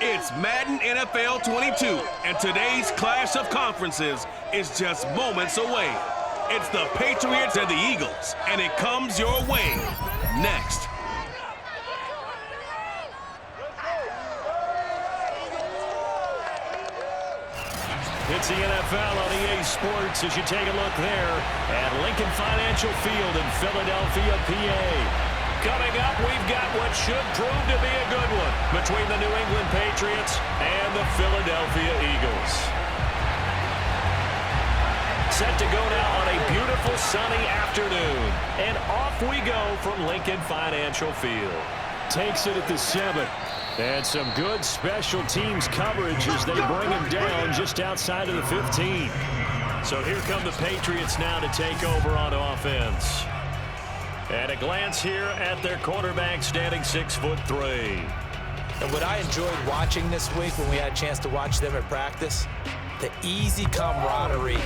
It's Madden NFL 22, and today's clash of conferences is just moments away. It's the Patriots and the Eagles, and it comes your way next. It's the NFL on EA Sports as you take a look there at Lincoln Financial Field in Philadelphia, PA. Coming up, we've got what should prove to be a good one between the New England Patriots and the Philadelphia Eagles. Set to go now on a beautiful sunny afternoon. And off we go from Lincoln Financial Field. Takes it at the 7. And some good special teams coverage as they bring him down just outside of the 15. So here come the Patriots now to take over on offense. At a glance here at their quarterback standing 6'3". And what I enjoyed watching this week when we had a chance to watch them at practice, the easy camaraderie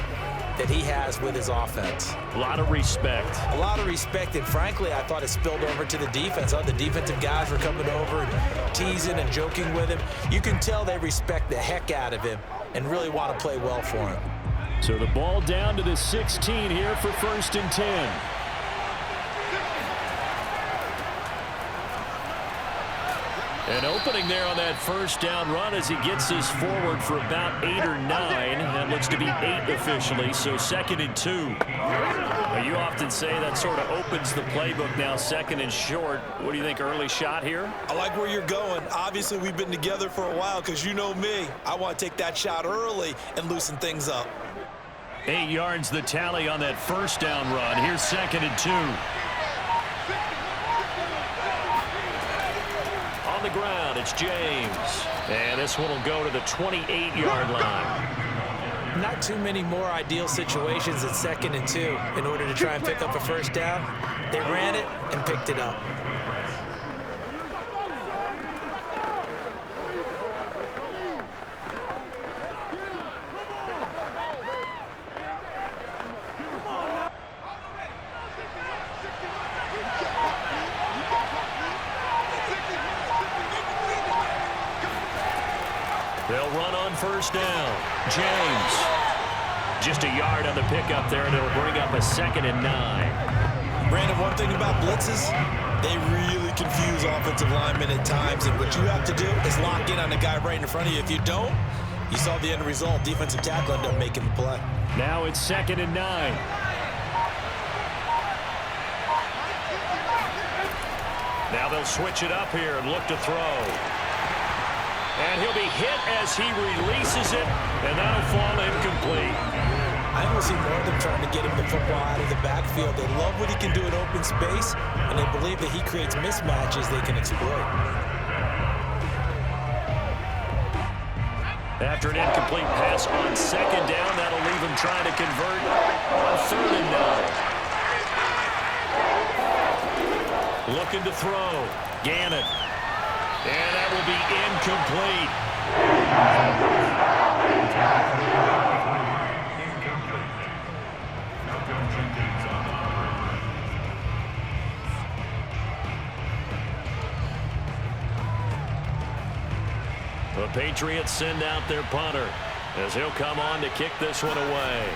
that he has with his offense. A lot of respect. A lot of respect, and frankly, I thought it spilled over to the defense. The defensive guys were coming over and teasing and joking with him. You can tell they respect the heck out of him and really want to play well for him. So the ball down to the 16 here for 1st and 10. An opening there on that first down run as he gets this forward for about 8 or 9. That looks to be 8 officially, so 2nd and 2. Now, you often say that sort of opens the playbook now, 2nd and short. What do you think, early shot here? I like where you're going. Obviously, we've been together for a while because you know me. I want to take that shot early and loosen things up. 8 yards the tally on that first down run. Here's 2nd and 2. On the ground, it's James. And this one will go to the 28-yard line. Not too many more ideal situations at 2nd and 2 in order to try and pick up a first down. They ran it and picked it up. They'll run on first down. James. Just a yard on the pickup there, and it'll bring up a 2nd and 9. Brandon, one thing about blitzes, they really confuse offensive linemen at times, and what you have to do is lock in on the guy right in front of you. If you don't, you saw the end result. Defensive tackle ended up making the play. Now it's 2nd and 9. Now they'll switch it up here and look to throw. And he'll be hit as he releases it, and that'll fall incomplete. I almost see more of them trying to get him the football out of the backfield. They love what he can do in open space, and they believe that he creates mismatches they can exploit. After an incomplete pass on 2nd down, that'll leave him trying to convert on 3rd and 9. Looking to throw. Gannon. And that will be incomplete. The Patriots send out their punter as he'll come on to kick this one away.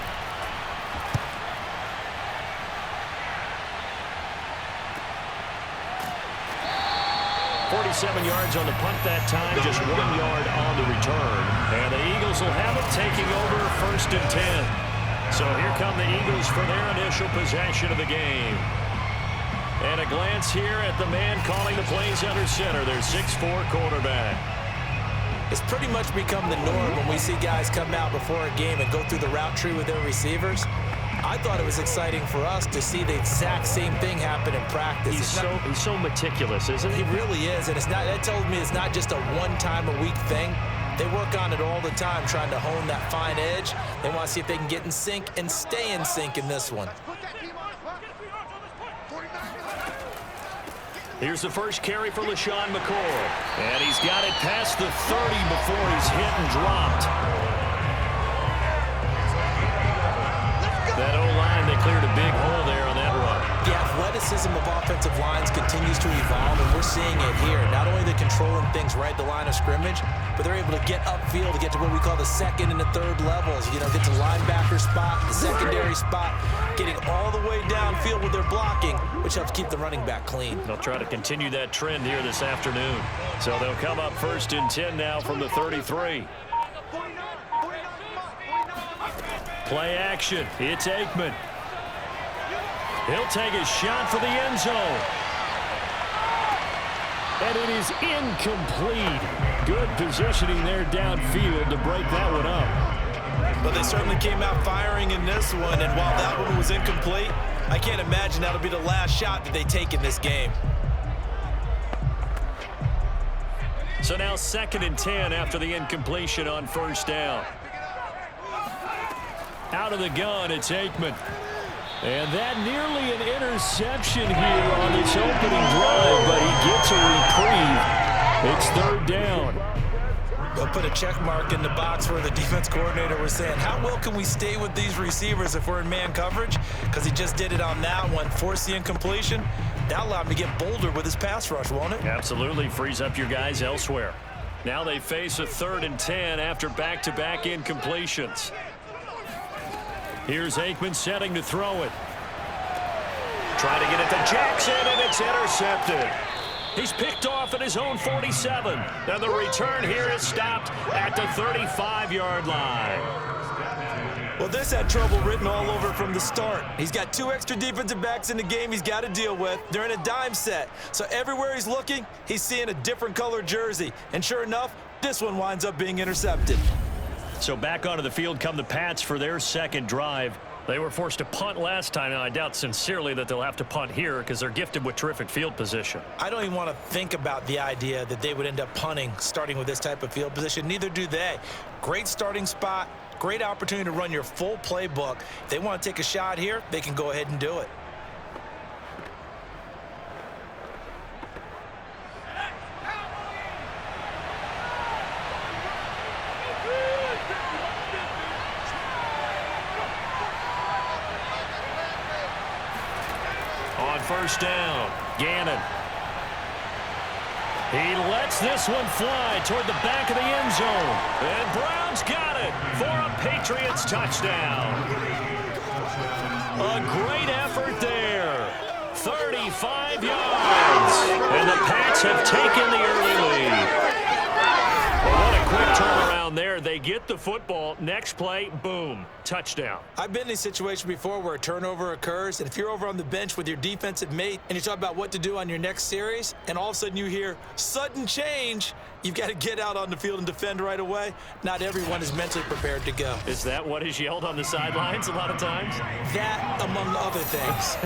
47 yards on the punt that time, just 1 yard on the return. And the Eagles will have it taking over 1st and 10. So here come the Eagles for their initial possession of the game. And a glance here at the man calling the plays under center, their 6'4" quarterback. It's pretty much become the norm when we see guys come out before a game and go through the route tree with their receivers. I thought it was exciting for us to see the exact same thing happen in practice. He's so meticulous, isn't he? He really is, and that told me it's not just a one-time-a-week thing. They work on it all the time, trying to hone that fine edge. They want to see if they can get in sync and stay in sync in this one. Here's the first carry for LaShawn McCoy. And he's got it past the 30 before he's hit and dropped. That O-line, they cleared a big hole there on that run. The athleticism of offensive lines continues to evolve, and we're seeing it here. Not only the controlling things right at the line of scrimmage, but they're able to get upfield to get to what we call the second and the third levels. You know, get to linebacker spot, the secondary spot, getting all the way downfield with their blocking, which helps keep the running back clean. They'll try to continue that trend here this afternoon. So they'll come up 1st and 10 now from the 33. Play action. It's Aikman. He'll take a shot for the end zone. And it is incomplete. Good positioning there downfield to break that one up. But they certainly came out firing in this one, and while that one was incomplete, I can't imagine that'll be the last shot that they take in this game. So now 2nd and 10 after the incompletion on 1st down. Out of the gun, it's Aikman. And that nearly an interception here on its opening drive, but he gets a reprieve. It's 3rd down. They'll put a check mark in the box where the defense coordinator was saying, how well can we stay with these receivers if we're in man coverage? Because he just did it on that one, forced the incompletion. That allowed him to get bolder with his pass rush, won't it? Absolutely, frees up your guys elsewhere. Now they face a 3rd and 10 after back-to-back incompletions. Here's Aikman setting to throw it. Try to get it to Jackson, and it's intercepted. He's picked off at his own 47. And the return here is stopped at the 35-yard line. Well, this had trouble written all over from the start. He's got 2 extra defensive backs in the game he's got to deal with. They're in a dime set. So everywhere he's looking, he's seeing a different color jersey. And sure enough, this one winds up being intercepted. So back onto the field come the Pats for their 2nd drive. They were forced to punt last time, and I doubt sincerely that they'll have to punt here because they're gifted with terrific field position. I don't even want to think about the idea that they would end up punting starting with this type of field position. Neither do they. Great starting spot, great opportunity to run your full playbook. If they want to take a shot here, they can go ahead and do it. On 1st down, Gannon. He lets this one fly toward the back of the end zone. And Brown's got it for a Patriots touchdown. A great effort there. 35 yards. And the Pats have taken the early lead. Well, what a quick turnaround there. They get the football. Next play, boom, touchdown. I've been in a situation before where a turnover occurs, and if you're over on the bench with your defensive mate and you talk about what to do on your next series, and all of a sudden you hear sudden change, you've got to get out on the field and defend right away. Not everyone is mentally prepared to go. Is that what is yelled on the sidelines a lot of times? That, among other things.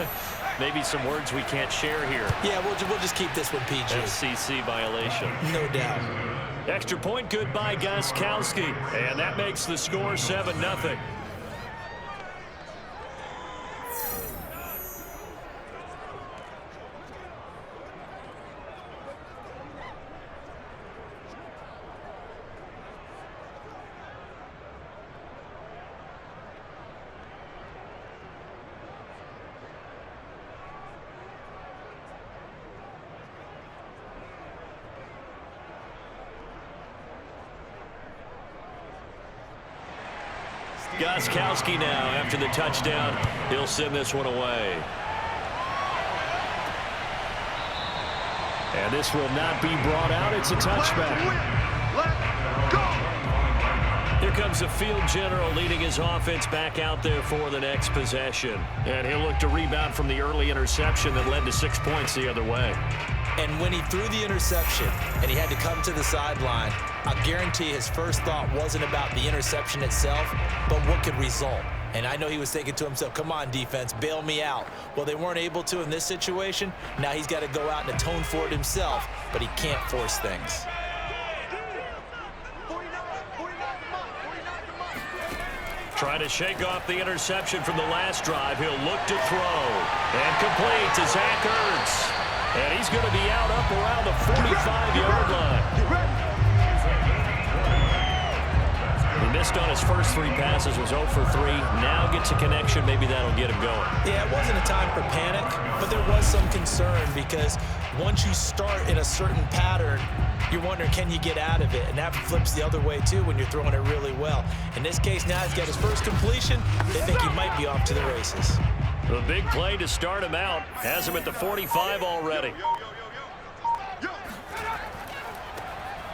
Maybe some words we can't share here. Yeah, we'll just keep this one PG. FCC violation. No doubt. Extra point good by Gostkowski. And that makes the score 7-0. Gostkowski now, after the touchdown, he'll send this one away. And this will not be brought out. It's a touchback. Here comes the field general leading his offense back out there for the next possession. And he'll look to rebound from the early interception that led to 6 points the other way. And when he threw the interception and he had to come to the sideline, I guarantee his first thought wasn't about the interception itself, but what could result. And I know he was thinking to himself, come on, defense, bail me out. Well, they weren't able to in this situation. Now he's got to go out and atone for it himself, but he can't force things. Trying to shake off the interception from the last drive. He'll look to throw. And complete to Zach Ertz. And he's going to be out up around the 45-yard line. He missed on his first 3 passes, was 0 for 3. Now gets a connection. Maybe that'll get him going. Yeah, it wasn't a time for panic, but there was some concern because once you start in a certain pattern, you're wondering, can you get out of it? And that flips the other way, too, when you're throwing it really well. In this case, now he's got his first completion. They think he might be off to the races. The big play to start him out has him at the 45 already.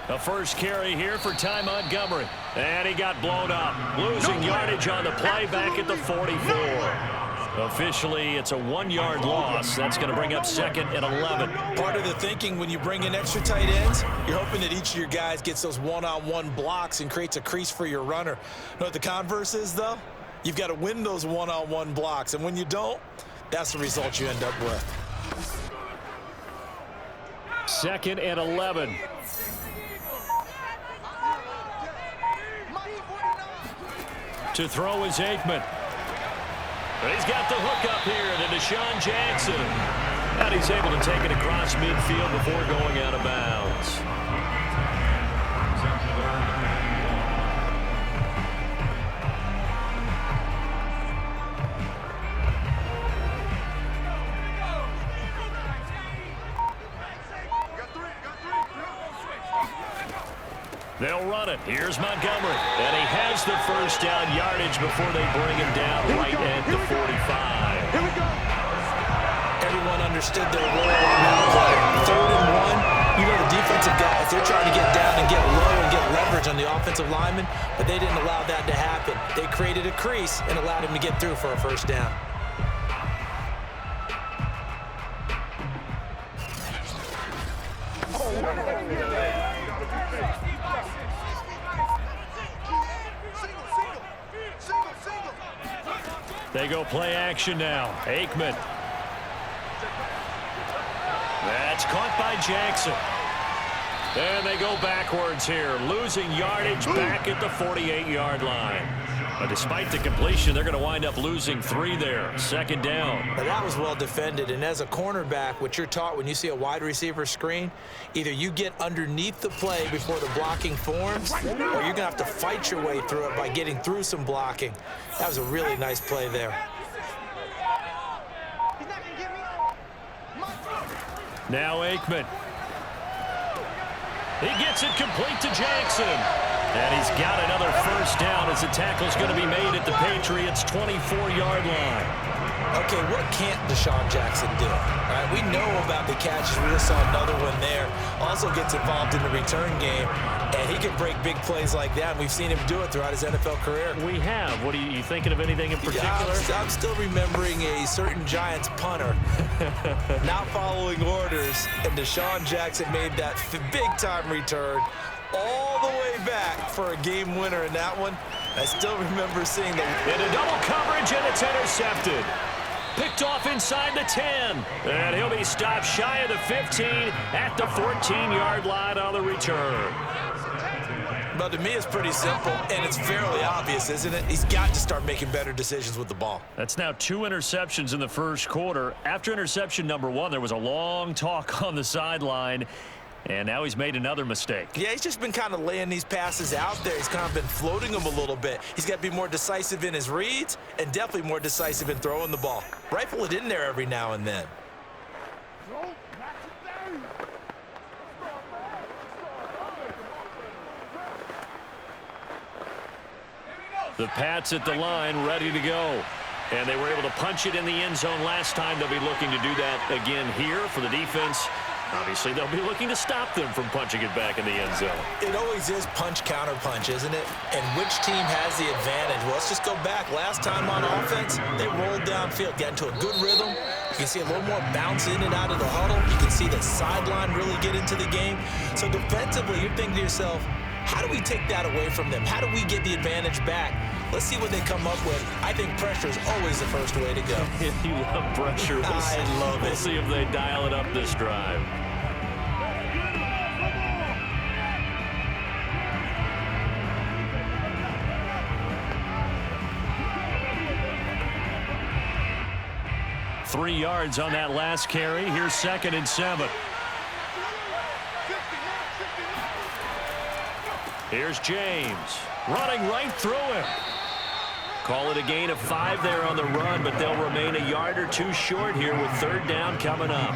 The first carry here for Ty Montgomery. And he got blown up. Losing yardage on the play back at the 44. Officially, it's a 1-yard loss. That's going to bring up 2nd and 11. Part of the thinking when you bring in extra tight ends, you're hoping that each of your guys gets those one-on-one blocks and creates a crease for your runner. You know what the converse is, though? You've got to win those one-on-one blocks. And when you don't, that's the result you end up with. 2nd and 11. To throw is Aikman. He's got the hook up here to Deshaun Jackson. And he's able to take it across midfield before going out of bounds. They'll run it. Here's Montgomery. And he has the first down yardage before they bring him down right at the 45. Here we go. Everyone understood their role on that play. 3rd and 1. You know the defensive guys, they're trying to get down and get low and get leverage on the offensive lineman, but they didn't allow that to happen. They created a crease and allowed him to get through for a first down. They go play action now. Aikman. That's caught by Jackson. And they go backwards here, losing yardage back at the 48-yard line. But despite the completion, they're going to wind up losing 3 there. 2nd down. Now that was well defended, and as a cornerback, what you're taught when you see a wide receiver screen, either you get underneath the play before the blocking forms, or you're going to have to fight your way through it by getting through some blocking. That was a really nice play there. Now Aikman. He gets it complete to Jackson. And he's got another first down as the tackle's going to be made at the Patriots' 24-yard line. Okay, what can't Deshaun Jackson do? All right, we know about the catches. We just saw another one there. Also gets involved in the return game, and he can break big plays like that. We've seen him do it throughout his NFL career. We have. What are you thinking of anything in particular? Yeah, I'm still remembering a certain Giants punter not following orders, and Deshaun Jackson made that big-time return all the way back for a game winner in that one. I still remember seeing the... Into double coverage, and it's intercepted. Picked off inside the 10. And he'll be stopped shy of the 15 at the 14-yard line on the return. But to me, it's pretty simple, and it's fairly obvious, isn't it? He's got to start making better decisions with the ball. That's now 2 interceptions in the first quarter. After interception number 1, there was a long talk on the sideline. And now he's made another mistake. Yeah, he's just been kind of laying these passes out there. He's kind of been floating them a little bit. He's got to be more decisive in his reads and definitely more decisive in throwing the ball. Rifle it in there every now and then. The Pats at the line, ready to go. And they were able to punch it in the end zone last time. They'll be looking to do that again here for the defense. Obviously, they'll be looking to stop them from punching it back in the end zone. It always is punch-counter-punch, isn't it? And which team has the advantage? Well, let's just go back. Last time on offense, they rolled downfield, got into a good rhythm. You can see a little more bounce in and out of the huddle. You can see the sideline really get into the game. So defensively, you're thinking to yourself, how do we take that away from them? How do we get the advantage back? Let's see what they come up with. I think pressure is always the first way to go. You love pressure. I love it. We'll see if they dial it up this drive. Three yards on that last carry. Here's 2nd and 7. Here's James running right through him. Call it a gain of 5 there on the run, but they'll remain a yard or 2 short here with 3rd down coming up.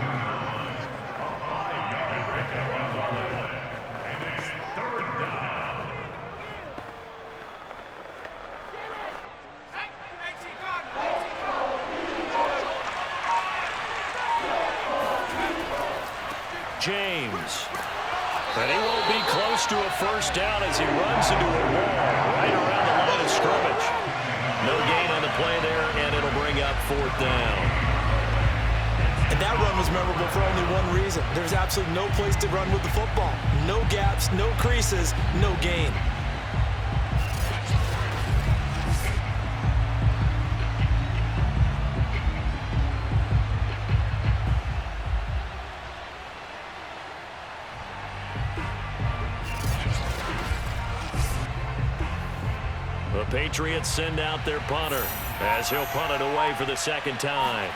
yards. And he won't be close to a first down as he runs into a wall right around the line of scrimmage. No gain on the play there, and it'll bring up 4th down. And that run was memorable for only one reason. There's absolutely no place to run with the football. No gaps, no creases, no gain. The Patriots send out their punter as he'll punt it away for the 2nd time.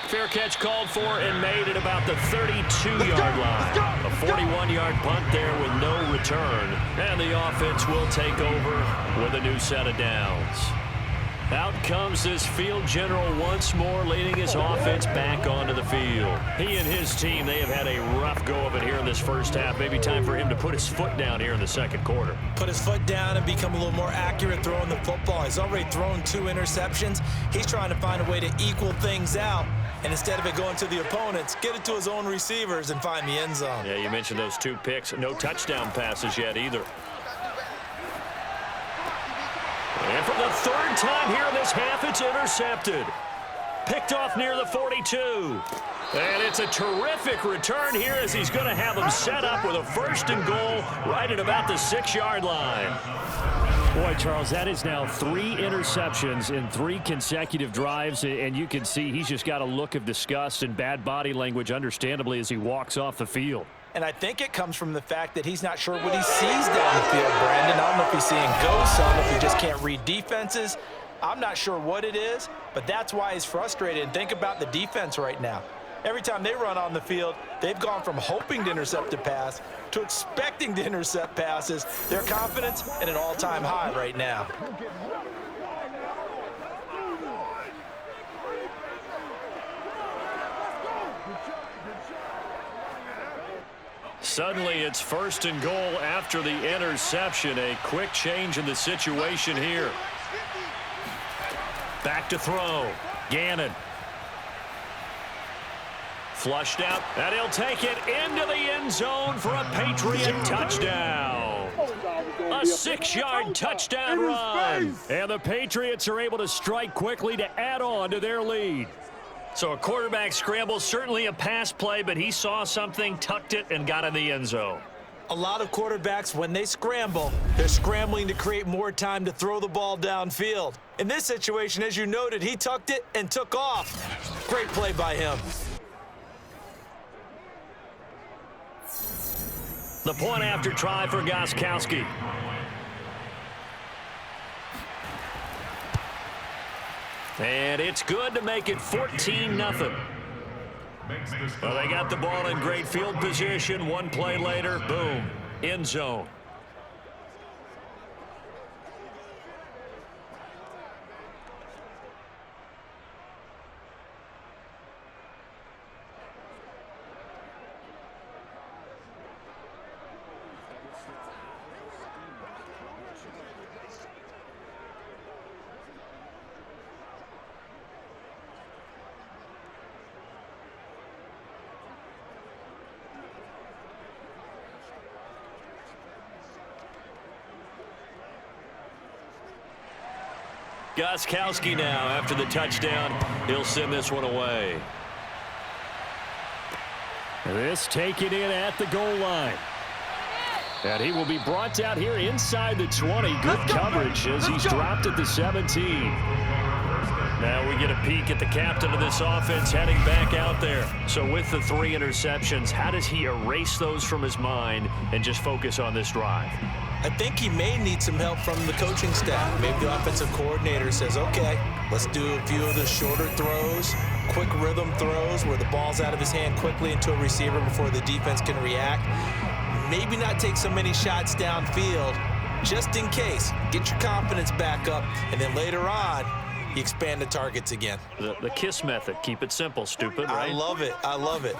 Fair catch called for and made at about the 32-yard line. A 41-yard punt there with no return. And the offense will take over with a new set of downs. Out comes this field general once more, leading his offense back onto the field. He and his team, they have had a rough go of it here in this first half. Maybe time for him to put his foot down here in the 2nd quarter. Put his foot down and become a little more accurate throwing the football. He's already thrown 2 interceptions. He's trying to find a way to equal things out. And instead of it going to the opponents, get it to his own receivers and find the end zone. Yeah, you mentioned those 2 picks. No touchdown passes yet either. And for the 3rd time here in this half, it's intercepted. Picked off near the 42. And it's a terrific return here as he's going to have them set up with a 1st and goal right at about the 6-yard line. Boy, Charles, that is now 3 interceptions in 3 consecutive drives, and you can see he's just got a look of disgust and bad body language, understandably, as he walks off the field. And I think it comes from the fact that he's not sure what he sees down the field, Brandon. I don't know if he's seeing ghosts. I don't know if he just can't read defenses. I'm not sure what it is, but that's why he's frustrated. And think about the defense right now. Every time they run on the field, they've gone from hoping to intercept a pass to expecting to intercept passes. Their confidence at an all-time high right now. Suddenly, it's 1st and goal after the interception. A quick change in the situation here. Back to throw. Gannon. Flushed out, and he'll take it into the end zone for a Patriot touchdown. A 6-yard touchdown run. And the Patriots are able to strike quickly to add on to their lead. So a quarterback scramble, certainly a pass play, but he saw something, tucked it, and got in the end zone. A lot of quarterbacks, when they scramble, they're scrambling to create more time to throw the ball downfield. In this situation, as you noted, he tucked it and took off. Great play by him. The point after try for Gostkowski. And it's good to make it 14-0. Well, they got the ball in great field position. One play later, boom, end zone. Gostkowski now after the touchdown. He'll send this one away. This taken in at the goal line. And he will be brought out here inside the 20. Good coverage as he's dropped at the 17. Now we get a peek at the captain of this offense heading back out there. So with the 3 interceptions, how does he erase those from his mind and just focus on this drive? I think he may need some help from the coaching staff. Maybe the offensive coordinator says, okay, let's do a few of the shorter throws, quick rhythm throws where the ball's out of his hand quickly into a receiver before the defense can react. Maybe not take so many shots downfield, just in case. Get your confidence back up, and then later on, you expand the targets again. The KISS method. Keep it simple, stupid, right? I love it. I love it.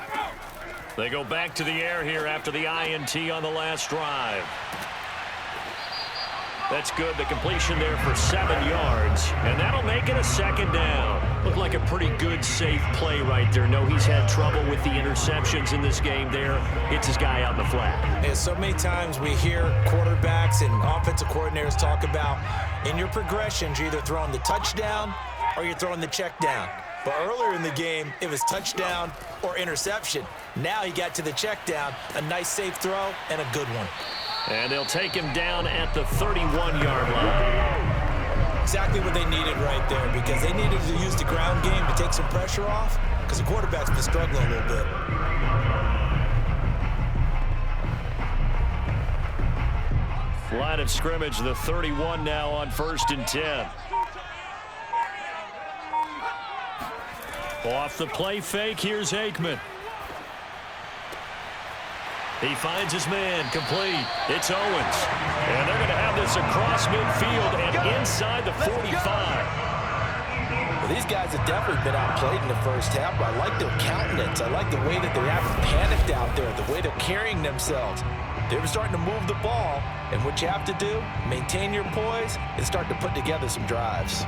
They go back to the air here after the INT on the last drive. That's good. The completion there for 7 yards, and that'll make it a 2nd down. Looked like a pretty good, safe play right there. No, he's had trouble with the interceptions in this game there. Hits his guy out in the flat. And so many times we hear quarterbacks and offensive coordinators talk about in your progressions, you're either throwing the touchdown or you're throwing the check down. But earlier in the game, it was touchdown or interception. Now he got to the check down, a nice safe throw, and a good one. And they'll take him down at the 31-yard line. Exactly what they needed right there, because they needed to use the ground game to take some pressure off, because the quarterback's been struggling a little bit. Line of scrimmage, the 31 now on 1st and 10. Off the play fake, here's Aikman. He finds his man, complete. It's Owens. And they're going to have this across midfield and inside the 45. Well, these guys have definitely been outplayed in the first half, but I like their countenance. I like the way that they haven't panicked out there, the way they're carrying themselves. They're starting to move the ball, and what you have to do, maintain your poise and start to put together some drives.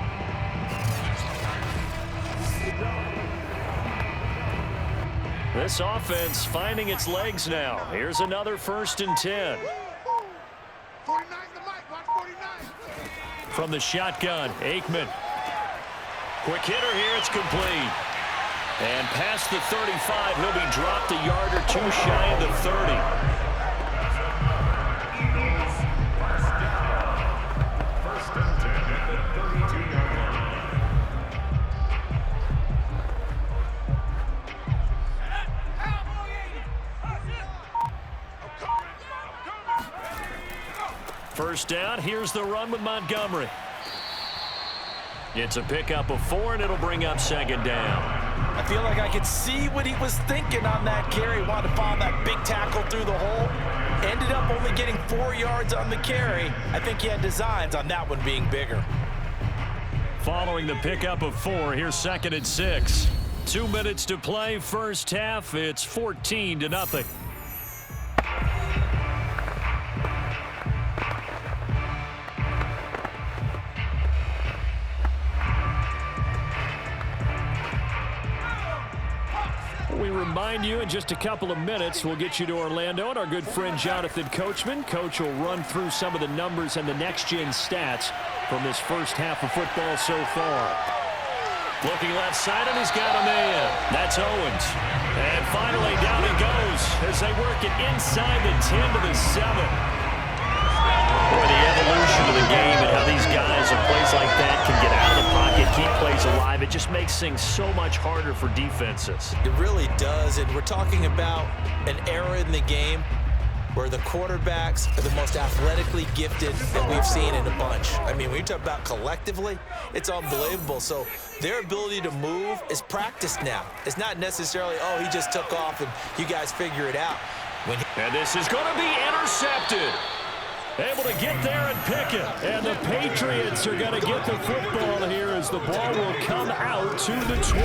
This offense finding its legs now. Here's another 1st and 10. 49 the mic, watch 49. From the shotgun, Aikman. Quick hitter here, it's complete. And past the 35, he'll be dropped a yard or two shy of the 30. First down, here's the run with Montgomery. It's a pickup of 4, and it'll bring up 2nd down. I feel like I could see what he was thinking on that carry. Wanted to follow that big tackle through the hole. Ended up only getting 4 yards on the carry. I think he had designs on that one being bigger. Following the pickup of 4, here's 2nd and 6. 2 minutes to play, first half. It's 14-0. We remind you in just a couple of minutes, we'll get you to Orlando and our good friend Jonathan Coachman. Coach will run through some of the numbers and the next-gen stats from this first half of football so far. Looking left side, and he's got a man. That's Owens. And finally, down he goes as they work it inside the 10 to the 7. Boy, the evolution of the game and how these guys in plays like that can get out of the pocket, keep plays alive, it just makes things so much harder for defenses. It really does, and we're talking about an era in the game where the quarterbacks are the most athletically gifted that we've seen in a bunch. I mean, when you talk about collectively, it's unbelievable. So their ability to move is practiced now. It's not necessarily, oh, he just took off and you guys figure it out. And this is going to be intercepted. Able to get there and pick it. And the Patriots are going to get the football here as the ball will come out to the 20.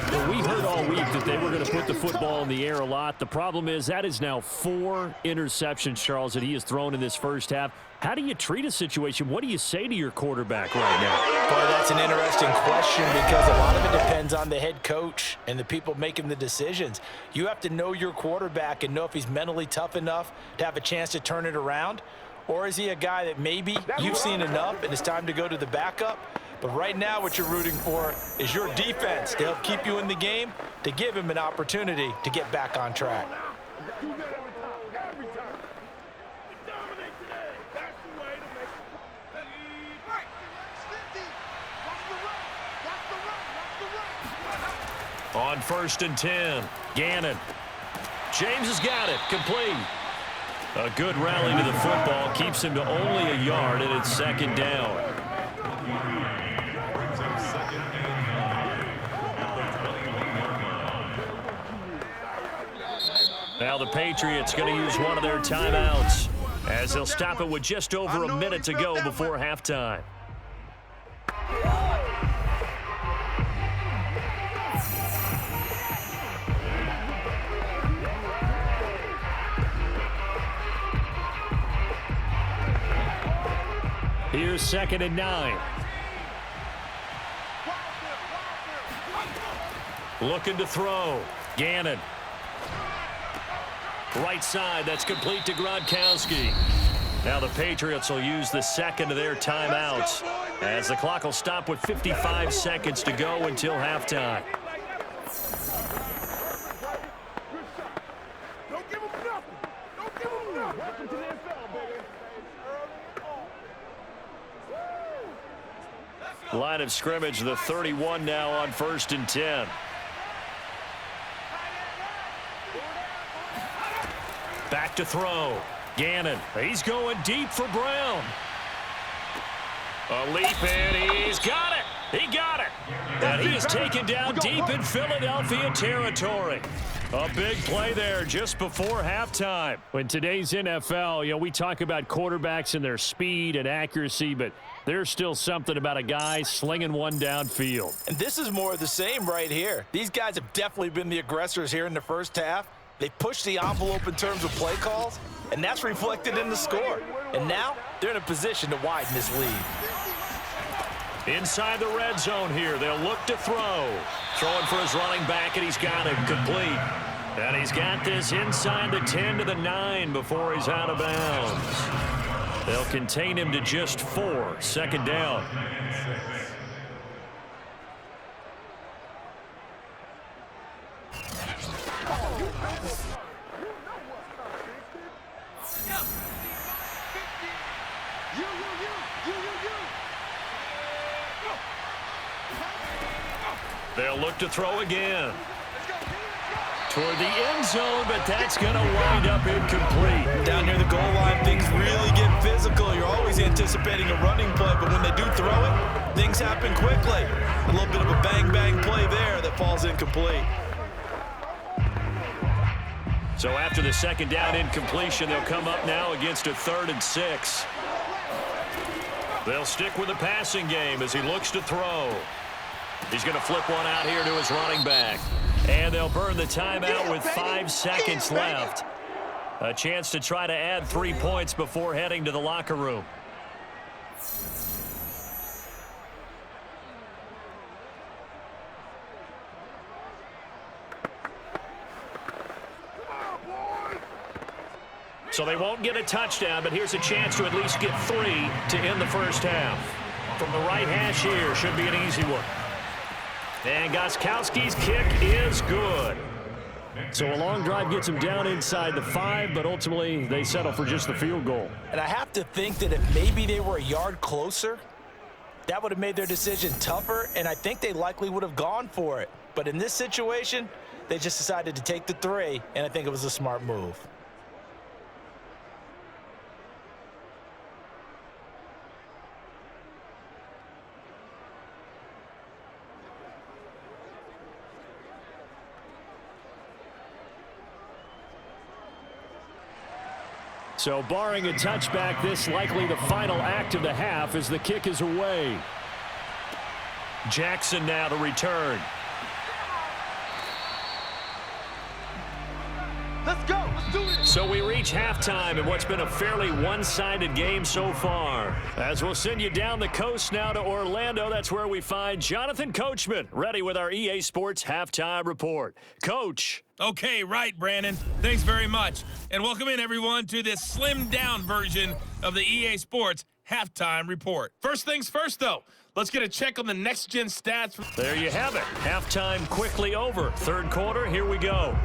Well, we heard all week that they were going to put the football in the air a lot. The problem is that is now 4 interceptions, Charles, that he has thrown in this first half. How do you treat a situation? What do you say to your quarterback right now? Boy, that's an interesting question because a lot of it depends on the head coach and the people making the decisions. You have to know your quarterback and know if he's mentally tough enough to have a chance to turn it around. Or is he a guy that maybe you've seen enough and it's time to go to the backup? But right now what you're rooting for is your defense to help keep you in the game, to give him an opportunity to get back on track. On 1st and 10, Gannon. James has got it, complete. A good rally to the football, keeps him to only a yard, and it's 2nd down. Now the Patriots going to use one of their timeouts as they'll stop it with just over a minute to go before halftime. Here's 2nd and 9. Looking to throw. Gannon. Right side, that's complete to Gronkowski. Now the Patriots will use the second of their timeouts as the clock will stop with 55 seconds to go until halftime. Don't give him nothing. Don't give him nothing. Welcome to the NFL, baby. Line of scrimmage, the 31 now on 1st and 10. Back to throw. Gannon. He's going deep for Brown. A leap, and he's got it. He got it. And he is taken down deep in Philadelphia territory. A big play there just before halftime. In today's NFL, we talk about quarterbacks and their speed and accuracy, but there's still something about a guy slinging one downfield. And this is more of the same right here. These guys have definitely been the aggressors here in the first half. They pushed the envelope in terms of play calls, and that's reflected in the score. And now they're in a position to widen this lead. Inside the red zone here, they'll look to throw. Throwing for his running back, and he's got it complete. And he's got this inside the 10 to the 9 before he's out of bounds. They'll contain him to just 4. Second down. They'll look to throw again. Toward the end zone, but that's going to wind up incomplete. Down near the goal line, things really get physical. You're always anticipating a running play, but when they do throw it, things happen quickly. A little bit of a bang-bang play there that falls incomplete. So after the second down incompletion, they'll come up now against a 3rd and 6. They'll stick with the passing game as he looks to throw. He's going to flip one out here to his running back. And they'll burn the timeout with 5 seconds left. A chance to try to add 3 points before heading to the locker room. So they won't get a touchdown, but here's a chance to at least get 3 to end the first half. From the right hash here, should be an easy one. And Gostkowski's kick is good. So a long drive gets him down inside the 5, but ultimately they settle for just the field goal. And I have to think that if maybe they were a yard closer, that would have made their decision tougher, and I think they likely would have gone for it. But in this situation, they just decided to take the 3, and I think it was a smart move. So barring a touchback, this likely the final act of the half as the kick is away. Jackson now to return. Let's go. Let's do it. So we reach halftime in what's been a fairly one-sided game so far. As we'll send you down the coast now to Orlando, that's where we find Jonathan Coachman, ready with our EA Sports Halftime Report. Coach. Okay, right, Brandon. Thanks very much. And welcome in, everyone, to this slimmed-down version of the EA Sports Halftime Report. First things first, though. Let's get a check on the next-gen stats. There you have it. Halftime quickly over. Third quarter, here we go.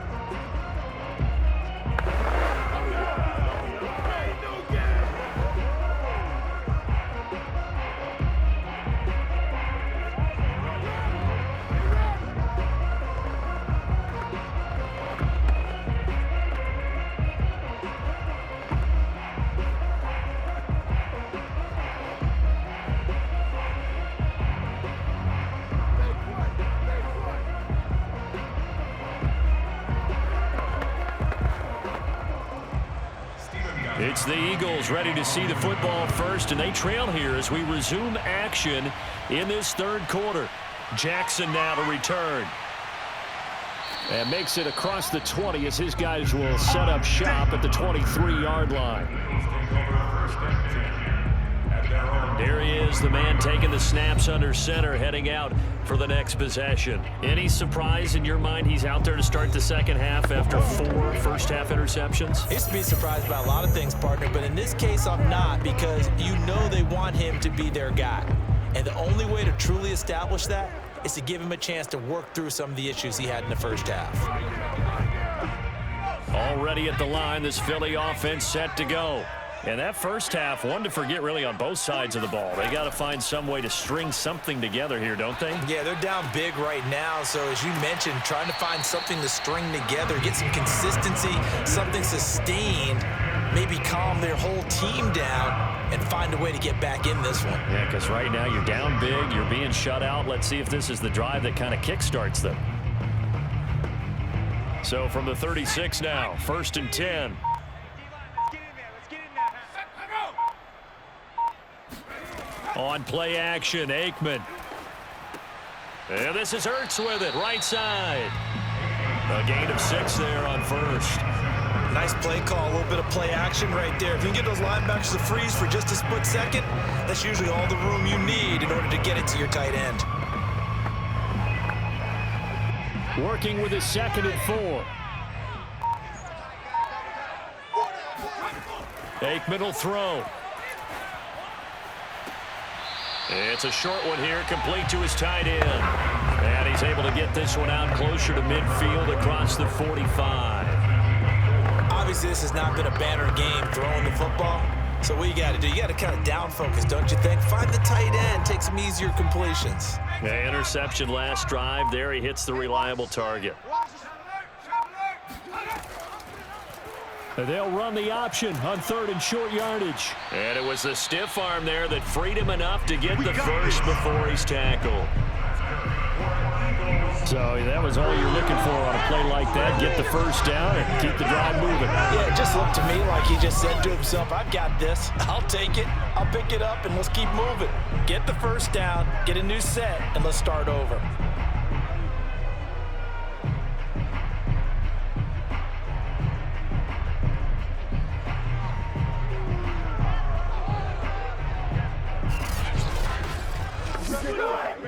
It's the Eagles ready to see the football first, and they trail here as we resume action in this third quarter. Jackson now to return. And makes it across the 20 as his guys will set up shop at the 23-yard line. There he is, the man taking the snaps under center, heading out for the next possession. Any surprise in your mind he's out there to start the second half after 4 first-half interceptions? He's to be surprised by a lot of things, partner, but in this case, I'm not, because you know they want him to be their guy. And the only way to truly establish that is to give him a chance to work through some of the issues he had in the first half. Already at the line, this Philly offense set to go. And that first half, one to forget really on both sides of the ball. They got to find some way to string something together here, don't they? Yeah, they're down big right now. So as you mentioned, trying to find something to string together, get some consistency, something sustained, maybe calm their whole team down and find a way to get back in this one. Yeah, because right now you're down big, you're being shut out. Let's see if this is the drive that kind of kickstarts them. So from the 36 now, 1st and 10. On play action, Aikman. And this is Ertz with it, right side. A gain of 6 there on first. Nice play call, a little bit of play action right there. If you can get those linebackers to freeze for just a split second, that's usually all the room you need in order to get it to your tight end. Working with his 2nd and 4. Aikman will throw. It's a short one here, complete to his tight end. And he's able to get this one out closer to midfield across the 45. Obviously, this has not been a banner game throwing the football. So what you got to do, you got to kind of down focus, don't you think? Find the tight end, take some easier completions. Yeah, interception last drive. There he hits the reliable target. They'll run the option on 3rd and short yardage. And it was the stiff arm there that freed him enough to get the first before he's tackled. So that was all you're looking for on a play like that. Get the first down and keep the drive moving. Yeah, it just looked to me like he just said to himself, I've got this. I'll take it. I'll pick it up, and let's keep moving. Get the first down, get a new set, and let's start over.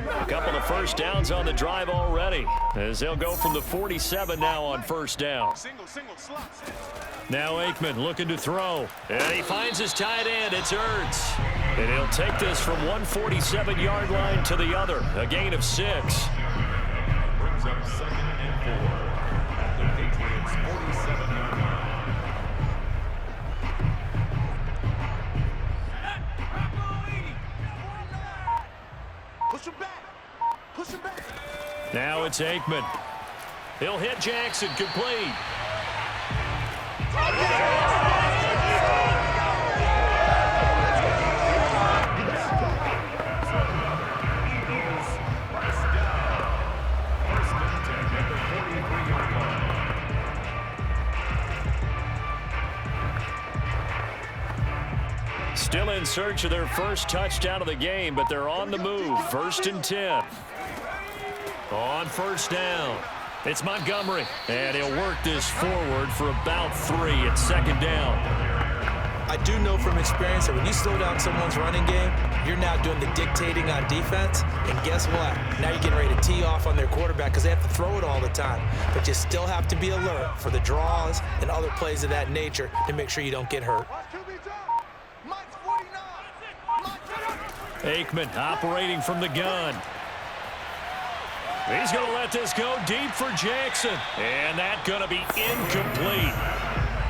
A couple of first downs on the drive already, as they'll go from the 47 now on first down. Now Aikman looking to throw. And he finds his tight end. It's Ertz. And he'll take this from 147-yard line to the other. A gain of 6. Brings up 2nd and 4 at the Patriots 47-yard line. Push him back. Push him back. Now it's Aikman. He'll hit Jackson, complete. Still in search of their first touchdown of the game, but they're on the move. 1st and 10. On first down, it's Montgomery. And he'll work this forward for about 3 at 2nd down. I do know from experience that when you slow down someone's running game, you're now doing the dictating on defense. And guess what? Now you're getting ready to tee off on their quarterback because they have to throw it all the time. But you still have to be alert for the draws and other plays of that nature to make sure you don't get hurt. Aikman operating from the gun. He's going to let this go deep for Jackson. And that's going to be incomplete.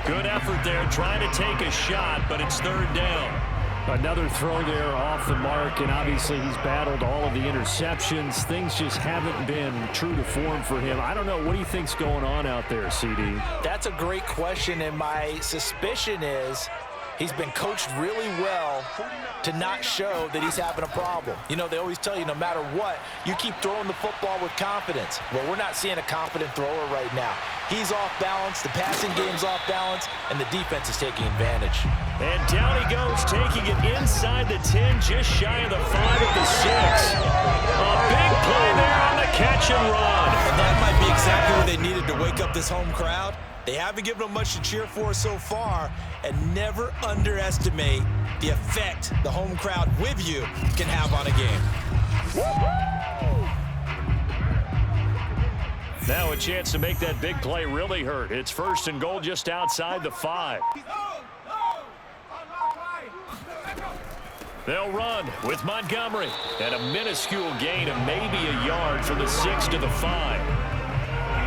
Good effort there trying to take a shot, but it's 3rd down. Another throw there off the mark, and obviously he's battled all of the interceptions. Things just haven't been true to form for him. I don't know. What do you think's going on out there, CD? That's a great question, and my suspicion is he's been coached really well to not show that he's having a problem. You know, they always tell you no matter what, you keep throwing the football with confidence. Well, we're not seeing a confident thrower right now. He's off balance, the passing game's off balance, and the defense is taking advantage. And down he goes, taking it inside the 10, just shy of the 5 at the 6. A big play there on the catch and run. And that might be exactly what they needed to wake up this home crowd. They haven't given them much to cheer for so far, and never underestimate the effect the home crowd with you can have on a game. Now a chance to make that big play really hurt. It's 1st and goal just outside the 5. They'll run with Montgomery. And a minuscule gain of maybe a yard from the 6 to the 5.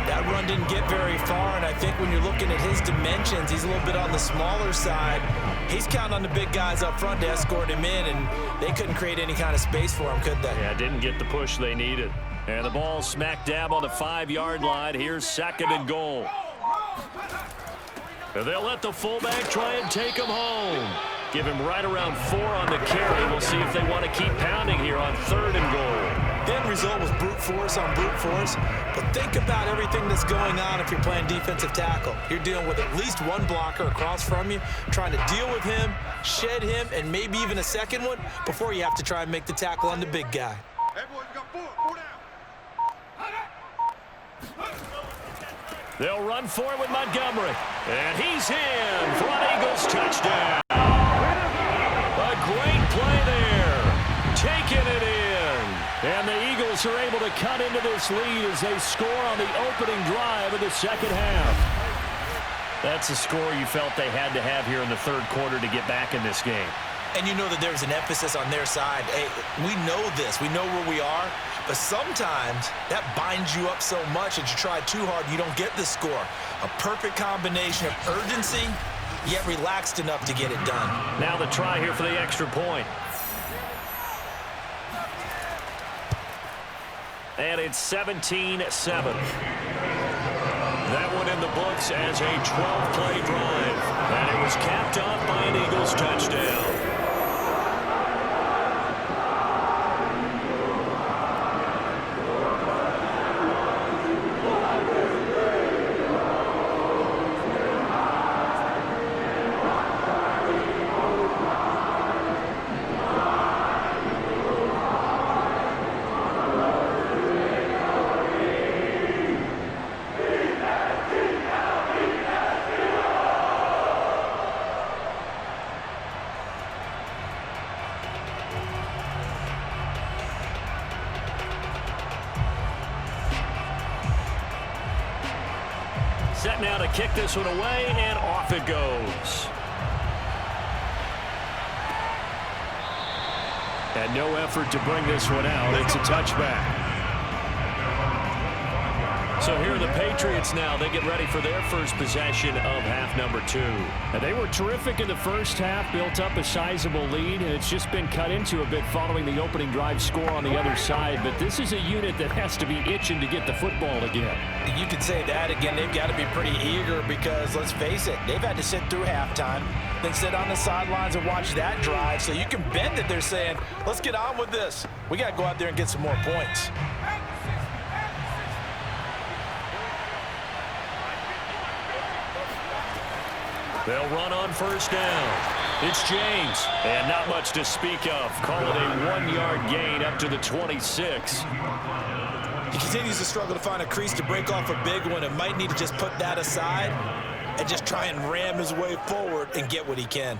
That run didn't get very far, and I think when you're looking at his dimensions, he's a little bit on the smaller side. He's counting on the big guys up front to escort him in, and they couldn't create any kind of space for him, could they? Yeah, didn't get the push they needed. And the ball smack dab on the 5-yard line. Here's 2nd and goal. And they'll let the fullback try and take him home. Give him right around 4 on the carry. We'll see if they want to keep pounding here on 3rd and goal. The end result was brute force on brute force. But think about everything that's going on if you're playing defensive tackle. You're dealing with at least one blocker across from you, trying to deal with him, shed him, and maybe even a second one before you have to try and make the tackle on the big guy. Hey, boys, you got 4 down. They'll run for it with Montgomery. And he's in for an Eagles touchdown. A great play there. Taking it in. And the Eagles are able to cut into this lead as they score on the opening drive of the 2nd half. That's a score you felt they had to have here in the 3rd quarter to get back in this game. And you know that there's an emphasis on their side. Hey, we know this. We know where we are. But sometimes that binds you up so much that you try too hard, you don't get the score. A perfect combination of urgency, yet relaxed enough to get it done. Now the try here for the extra point. And it's 17-7. That one in the books as a 12-play drive. And it was capped off by an Eagles touchdown. Set now to kick this one away, and off it goes. And no effort to bring this one out. It's a touchback. So here are the Patriots now. They get ready for their first possession of half number 2. And they were terrific in the first half, built up a sizable lead, and it's just been cut into a bit following the opening drive score on the other side. But this is a unit that has to be itching to get the football again. You could say that again. They've got to be pretty eager because, let's face it, they've had to sit through halftime, then sit on the sidelines and watch that drive. So you can bet that they're saying, let's get on with this. We got to go out there and get some more points. They'll run on first down. It's James. And not much to speak of. Call it a 1-yard gain up to the 26. He continues to struggle to find a crease to break off a big one and might need to just put that aside and just try and ram his way forward and get what he can.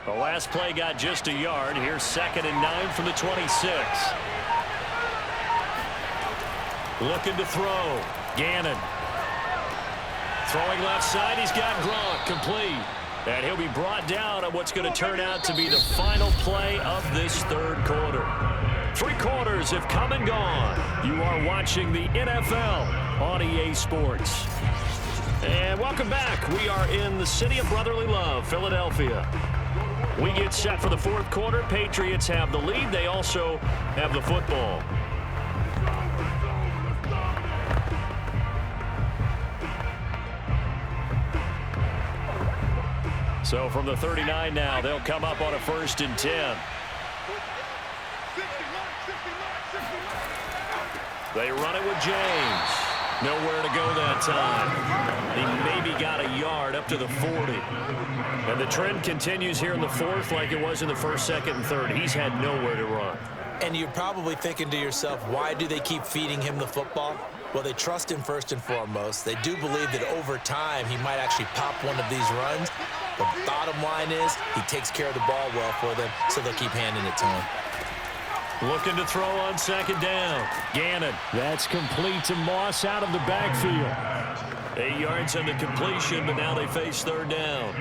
The last play got just a yard. Here's 2nd and 9 from the 26. Looking to throw. Gannon. Throwing left side, he's got Gronk complete. And he'll be brought down on what's going to turn out to be the final play of this 3rd quarter. 3 quarters have come and gone. You are watching the NFL on EA Sports. And welcome back. We are in the city of brotherly love, Philadelphia. We get set for the 4th quarter. Patriots have the lead. They also have the football. So from the 39 now, they'll come up on a 1st and 10. They run it with James. Nowhere to go that time. He maybe got a yard up to the 40. And the trend continues here in the 4th like it was in the 1st, 2nd, and 3rd. He's had nowhere to run. And you're probably thinking to yourself, why do they keep feeding him the football? Well, they trust him first and foremost. They do believe that over time he might actually pop one of these runs. The bottom line is he takes care of the ball well for them, so they'll keep handing it to him. Looking to throw on second down. Gannon. That's complete to Moss out of the backfield. 8 yards on the completion, but now they face third down.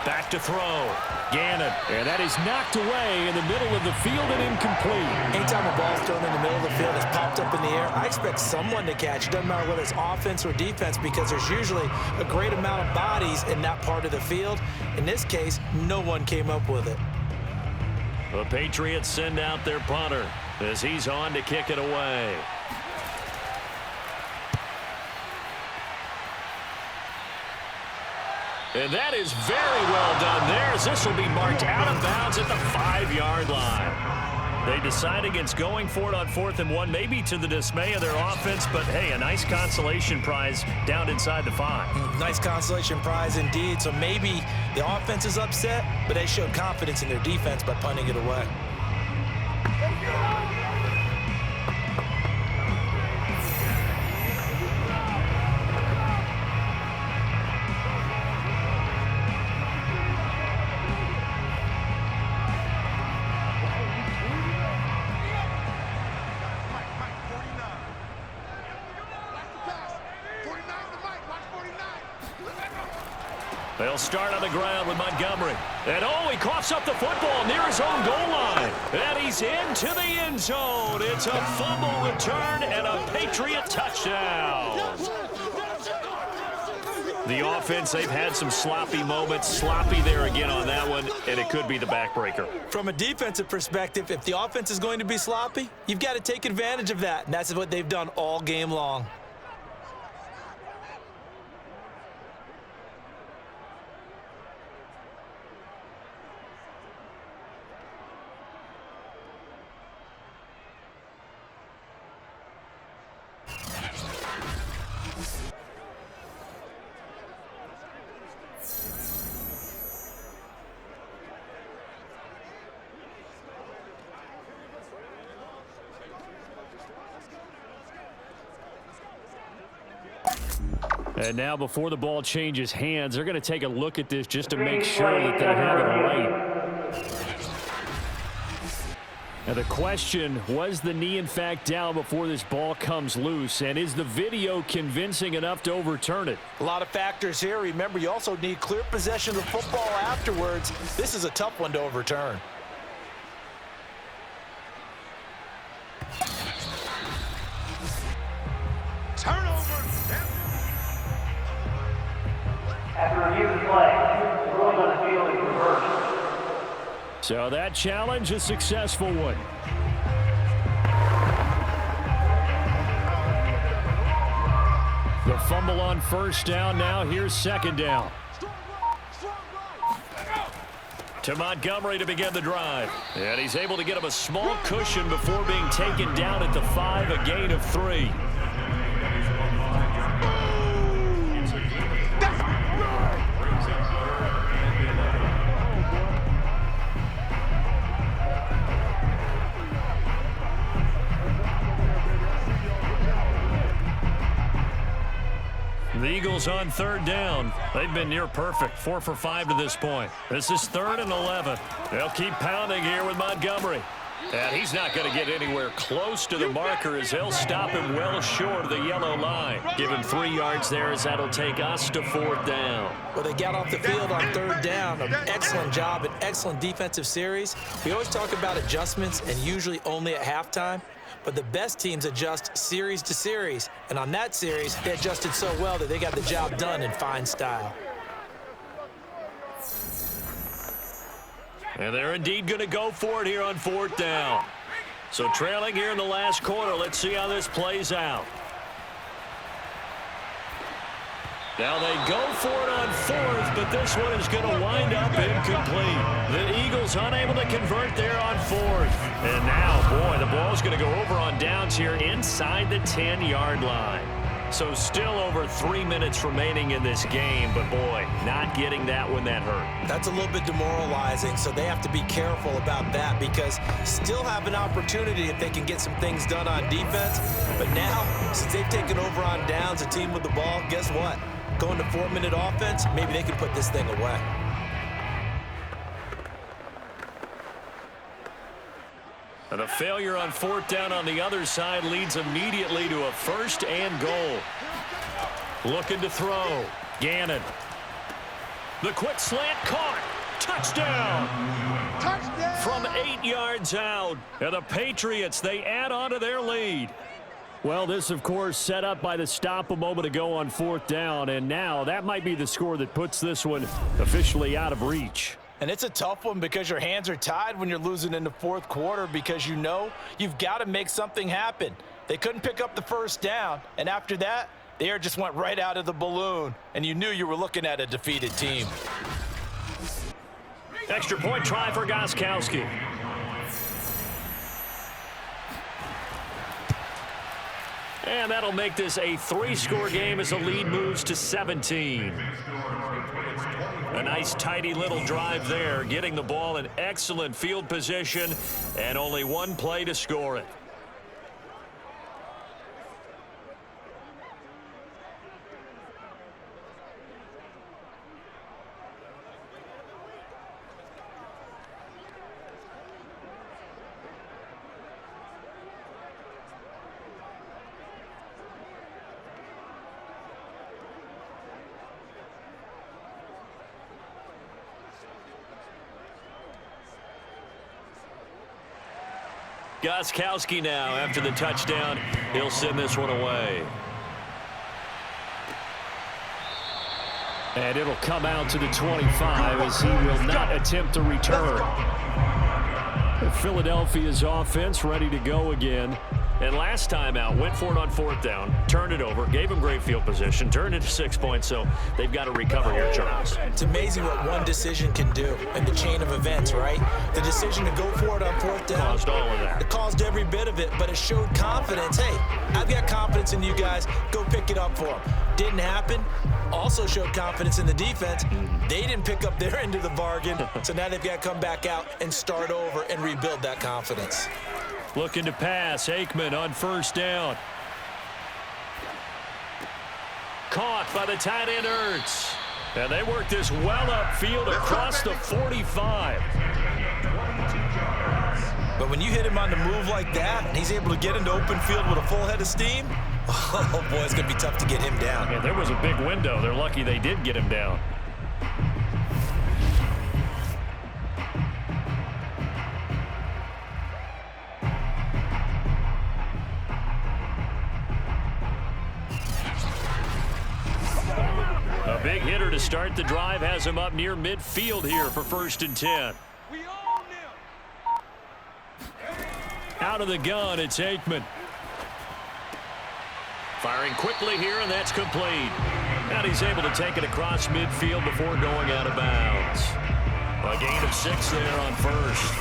Back to throw. Gannon. And that is knocked away in the middle of the field and incomplete. Anytime a ball's thrown in the middle of the field, it's popped up in the air, I expect someone to catch. Doesn't matter whether it's offense or defense, because there's usually a great amount of bodies in that part of the field. In this case, no one came up with it. The Patriots send out their punter as he's on to kick it away. And that is very well done there, as this will be marked out of bounds at the 5-yard line. They decide against going for it on 4th and 1, maybe to the dismay of their offense, but hey, a nice consolation prize down inside the 5. Nice consolation prize indeed. So maybe the offense is upset, but they showed confidence in their defense by punting it away. They'll start on the ground with Montgomery. And oh, he coughs up the football near his own goal line. And he's into the end zone. It's a fumble return and a Patriot touchdown. The offense, they've had some sloppy moments. Sloppy there again on that one, and it could be the backbreaker. From a defensive perspective, if the offense is going to be sloppy, you've got to take advantage of that. And that's what they've done all game long. And now before the ball changes hands, they're going to take a look at this just to make sure that they have it right. Now the question, was the knee in fact down before this ball comes loose? And is the video convincing enough to overturn it? A lot of factors here. Remember, you also need clear possession of the football afterwards. This is a tough one to overturn. Turnover. After review of the play, ruling on the field is reversed. So that challenge, a successful one. The fumble on first down. Now here's second down. To Montgomery to begin the drive. And he's able to get him a small cushion before being taken down at the 5, a gain of 3. The Eagles on third down. They've been near perfect, 4 for 5 to this point. This is 3rd and 11. They'll keep pounding here with Montgomery. And he's not going to get anywhere close to the marker as they'll stop him well short of the yellow line. Give him 3 yards there as that'll take us to 4th down. Well, they got off the field on third down. An excellent job, an excellent defensive series. We always talk about adjustments and usually only at halftime. But the best teams adjust series to series. And on that series, they adjusted so well that they got the job done in fine style. And they're indeed going to go for it here on 4th down. So trailing here in the last quarter, let's see how this plays out. Now they go for it on fourth, but this one is going to wind up incomplete. The Eagles unable to convert there on fourth. And now, boy, the ball's going to go over on downs here inside the 10-yard line. So still over 3 minutes remaining in this game, but boy, not getting that when that hurt. That's a little bit demoralizing, so they have to be careful about that because still have an opportunity if they can get some things done on defense. But now, since they've taken over on downs, a team with the ball, guess what? Going to 4-minute offense, maybe they can put this thing away. And a failure on fourth down on the other side leads immediately to a 1st and goal. Looking to throw. Gannon. The quick slant caught. Touchdown. Touchdown. From 8 yards out. And the Patriots, they add on to their lead. Well, this, of course, set up by the stop a moment ago on fourth down. And now that might be the score that puts this one officially out of reach. And it's a tough one because your hands are tied when you're losing in the fourth quarter because you know you've got to make something happen. They couldn't pick up the first down, and after that, the air just went right out of the balloon, and you knew you were looking at a defeated team. Extra point try for Gostkowski. And that'll make this a 3-score game as the lead moves to 17. A nice, tidy little drive there, getting the ball in excellent field position, and only one play to score it. Gostkowski now after the touchdown. He'll send this one away. And it'll come out to the 25 as he will not attempt to return. Philadelphia's offense ready to go again. And last time out, went for it on fourth down, turned it over, gave him great field position, turned it to 6 points, so they've got to recover here, Charles. It's amazing what one decision can do in the chain of events, right? The decision to go for it on fourth down. Caused all of that. It caused every bit of it, but it showed confidence. Hey, I've got confidence in you guys. Go pick it up for them. Didn't happen. Also showed confidence in the defense. They didn't pick up their end of the bargain, so now they've got to come back out and start over and rebuild that confidence. Looking to pass. Aikman on first down. Caught by the tight end Ertz. And they work this well upfield across the 45. But when you hit him on the move like that, and he's able to get into open field with a full head of steam, oh boy, it's going to be tough to get him down. Yeah, there was a big window. They're lucky they did get him down. A big hitter to start the drive has him up near midfield here for 1st and 10. Out of the gun, it's Aikman. Firing quickly here, and that's complete. And he's able to take it across midfield before going out of bounds. A gain of 6 there on first.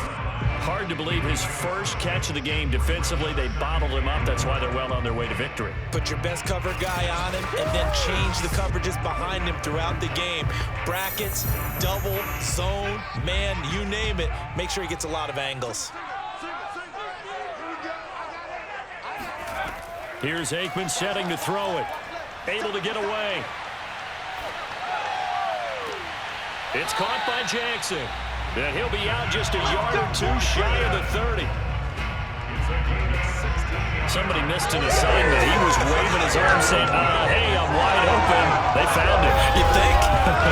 Hard to believe his first catch of the game defensively. They bottled him up. That's why they're well on their way to victory. Put your best cover guy on him and then change the coverages behind him throughout the game. Brackets, double, zone, man, you name it. Make sure he gets a lot of angles. Here's Aikman setting to throw it. Able to get away. It's caught by Jackson. And he'll be out just a yard or two shy of the 30. Somebody missed an assignment. He was waving his arm saying, hey, I'm wide open. They found him. You think?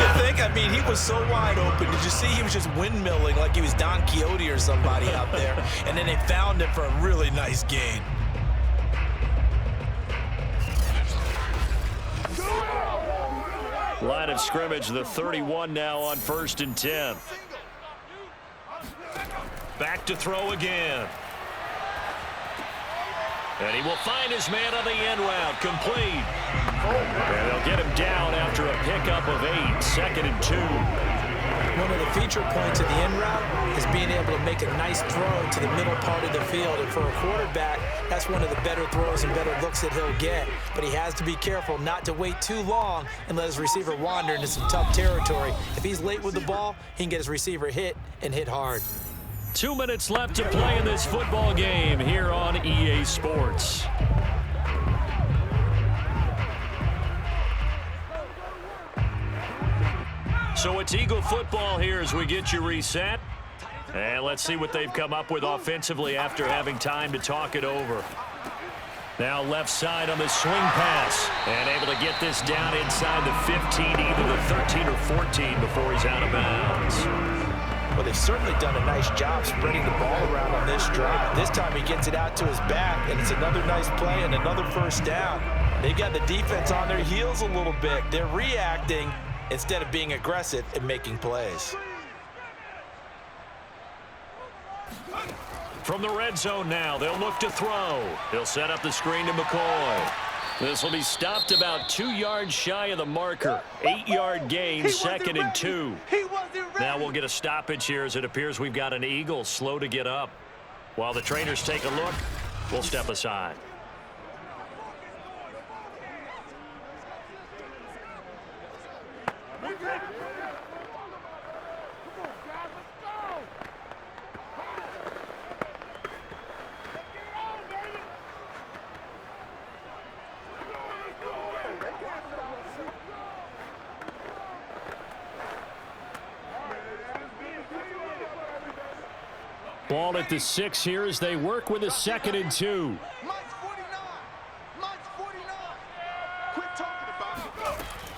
You think? I mean, he was so wide open. Did you see he was just windmilling like he was Don Quixote or somebody out there? And then they found him for a really nice gain. Line of scrimmage, the 31 now on 1st and 10. Back to throw again. And he will find his man on the end route. Complete. And they'll get him down after a pickup of 8, 2nd and 2. One of the feature points of the end route is being able to make a nice throw to the middle part of the field. And for a quarterback, that's one of the better throws and better looks that he'll get. But he has to be careful not to wait too long and let his receiver wander into some tough territory. If he's late with the ball, he can get his receiver hit and hit hard. 2 minutes left to play in this football game here on EA Sports. So it's Eagle football here as we get you reset. And let's see what they've come up with offensively after having time to talk it over. Now left side on the swing pass. And able to get this down inside the 15, either the 13 or 14 before he's out of bounds. Well, they've certainly done a nice job spreading the ball around on this drive. This time he gets it out to his back, and it's another nice play and another first down. They've got the defense on their heels a little bit. They're reacting instead of being aggressive and making plays. From the red zone now, they'll look to throw. He'll set up the screen to McCoy. This will be stopped about 2 yards shy of the marker. 8-yard gain, 2nd and 2. Now we'll get a stoppage here as it appears we've got an Eagle slow to get up. While the trainers take a look, we'll step aside. Ball at the 6 here as they work with a 2nd and 2.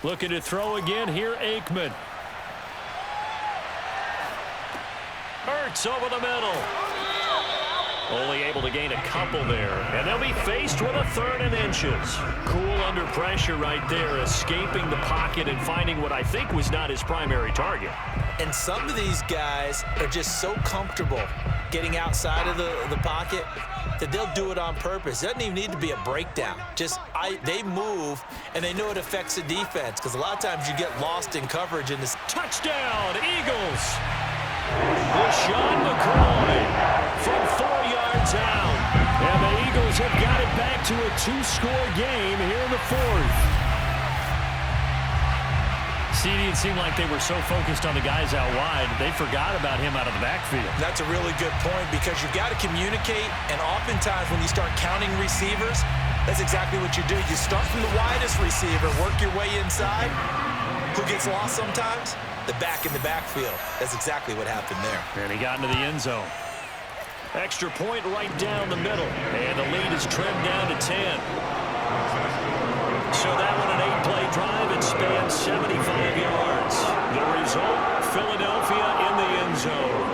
Looking to throw again here, Aikman. Ertz over the middle. Only able to gain a couple there. And they'll be faced with a 3rd and inches. Cool under pressure right there, escaping the pocket and finding what I think was not his primary target. And some of these guys are just so comfortable getting outside of the pocket that they'll do it on purpose. It doesn't even need to be a breakdown. They move, and they know it affects the defense, because a lot of times you get lost in coverage in this. Touchdown, Eagles! Deshaun McCoy from 4 yards out. And the Eagles have got it back to a 2-score game here in the 4th. It seemed like they were so focused on the guys out wide, they forgot about him out of the backfield. That's a really good point, because you've got to communicate, and oftentimes when you start counting receivers, that's exactly what you do. You start from the widest receiver, work your way inside. Who gets lost sometimes? The back in the backfield. That's exactly what happened there. And he got into the end zone. Extra point right down the middle, and the lead is trimmed down to 10. So that one, an 8-play drive. It spans 75 yards. The result, Philadelphia in the end zone.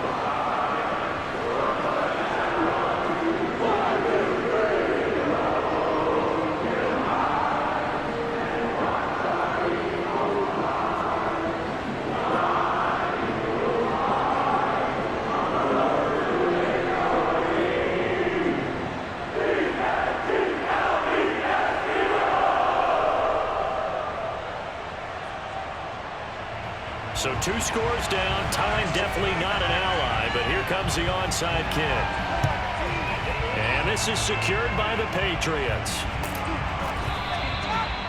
So 2 scores down. Time definitely not an ally, but here comes the onside kick. And this is secured by the Patriots.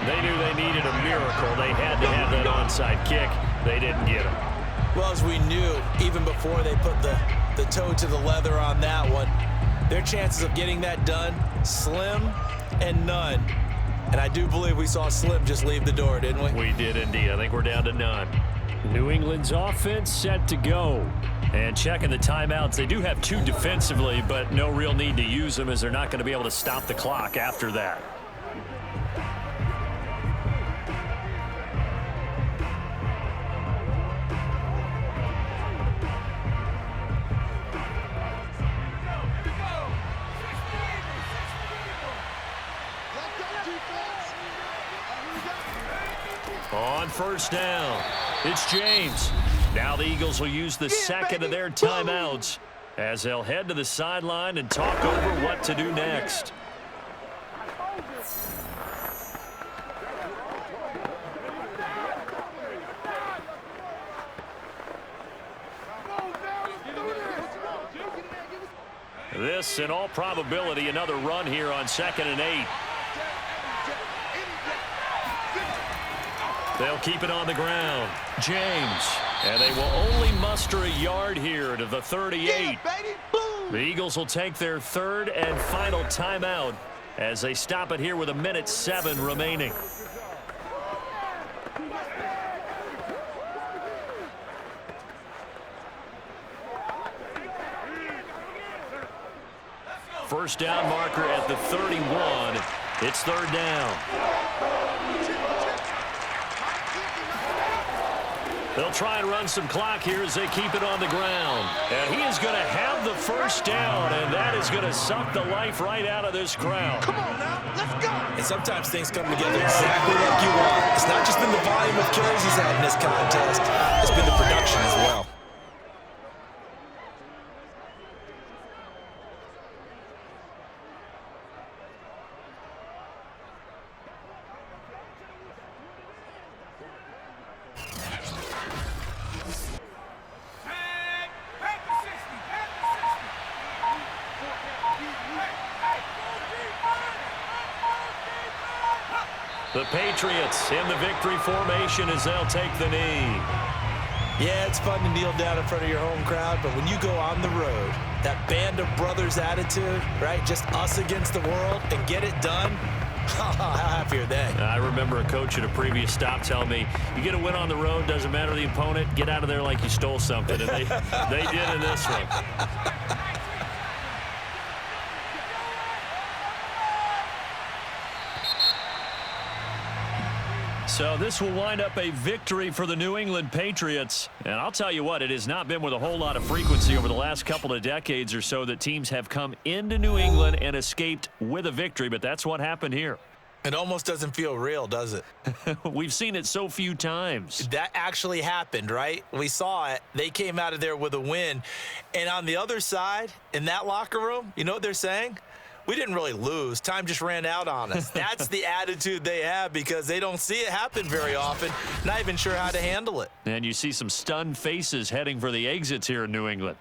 They knew they needed a miracle. They had to have that onside kick. They didn't get it. Well, as we knew, even before they put the toe to the leather on that one, their chances of getting that done, slim and none. And I do believe we saw Slim just leave the door, didn't we? We did indeed. I think we're down to none. New England's offense set to go. And checking the timeouts, they do have 2 defensively, but no real need to use them as they're not going to be able to stop the clock after that. On first down, it's James. Now the Eagles will use the second of their timeouts as they'll head to the sideline and talk over what to do next. this. In all probability, another run here on 2nd and 8. They'll keep it on the ground. James. And they will only muster a yard here to the 38. The Eagles will take their 3rd and final timeout as they stop it here with 1:07 remaining. First down marker at the 31. It's 3rd down. They'll try and run some clock here as they keep it on the ground. And he is going to have the first down, and that is going to suck the life right out of this crowd. Come on now, let's go. And sometimes things come together exactly like you want. It's not just been the volume of carries he's had in this contest. It's been the production as well. The Patriots in the victory formation as they'll take the knee. Yeah, it's fun to kneel down in front of your home crowd, but when you go on the road, that band of brothers attitude, right, just us against the world, and get it done, how happy are they? I remember a coach at a previous stop telling me, you get a win on the road, doesn't matter the opponent, get out of there like you stole something. And they did in this one. So this will wind up a victory for the New England Patriots. And I'll tell you what, it has not been with a whole lot of frequency over the last couple of decades or so that teams have come into New England and escaped with a victory, but that's what happened here. It almost doesn't feel real, does it? We've seen it so few times. That actually happened, right? We saw it. They came out of there with a win. And on the other side, in that locker room, you know what they're saying? We didn't really lose. Time just ran out on us. That's the attitude they have because they don't see it happen very often. Not even sure how to handle it. And you see some stunned faces heading for the exits here in New England.